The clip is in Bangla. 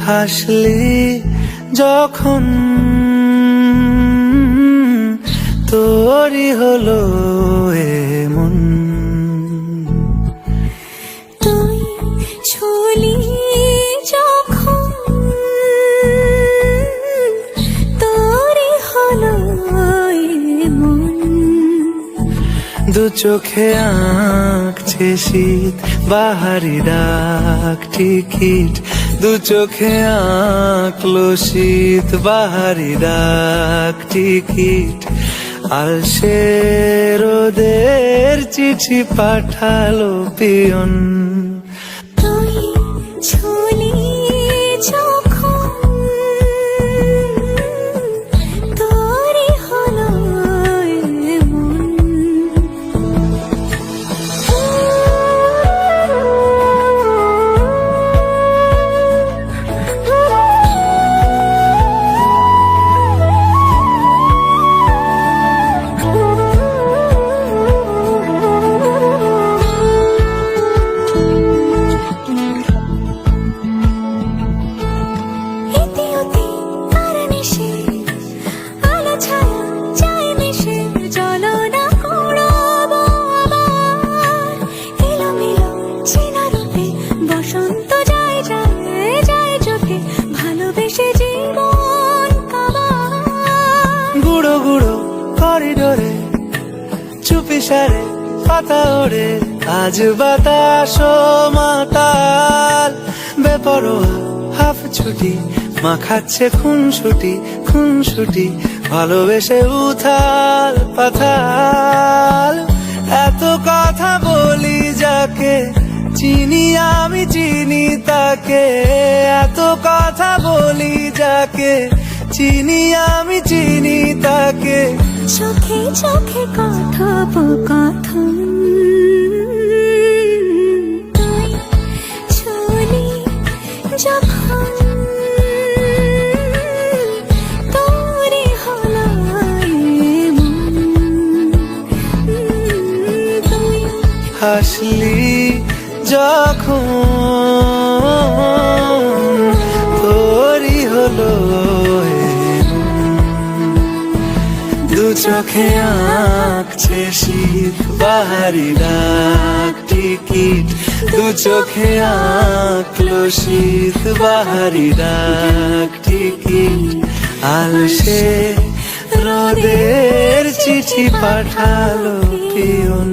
হাসলি যখন তোরই হলো এমন। তুই ছুলি যখন তোরই হলো এমন। দু চোখে আঁকছে শীত বাহারি ডাক টিকিট, দু চোখে আঁকলো শীত বাহারি ডাক টিকিট। আলসে রোদের চিঠি পাঠালো পিয়ন। তুই ছুলি যখন তোরই হলো এমন। গুঁড়ো গুঁড়ো করিডোরে চুপি সারে পাতা ওড়ে, আজ বাতাস মাতাল বেপরোয়া হাফ ছুটি মাখাচ্ছে খুনসুটি খুনসুটি, ভালোবেসে উথাল পাথাল। এত কথা বলি যাকে চিনি আমি চিনি তাকে, এত কথা বলি যাকে চিনি আমি চিনি তাকে। চোখে চোখে কথোপকথন, তুই ছুলি যখন তোরই হলো এমন। তুই হাসলি যখন তোরই হলো দু চোখে আঁকছে শীত বাহারি ডাক টিকিট, দু চোখে আঁকলো শীত বাহারি ডাক টিকিট। আলসে রোদের চিঠি পাঠালো পিয়ন।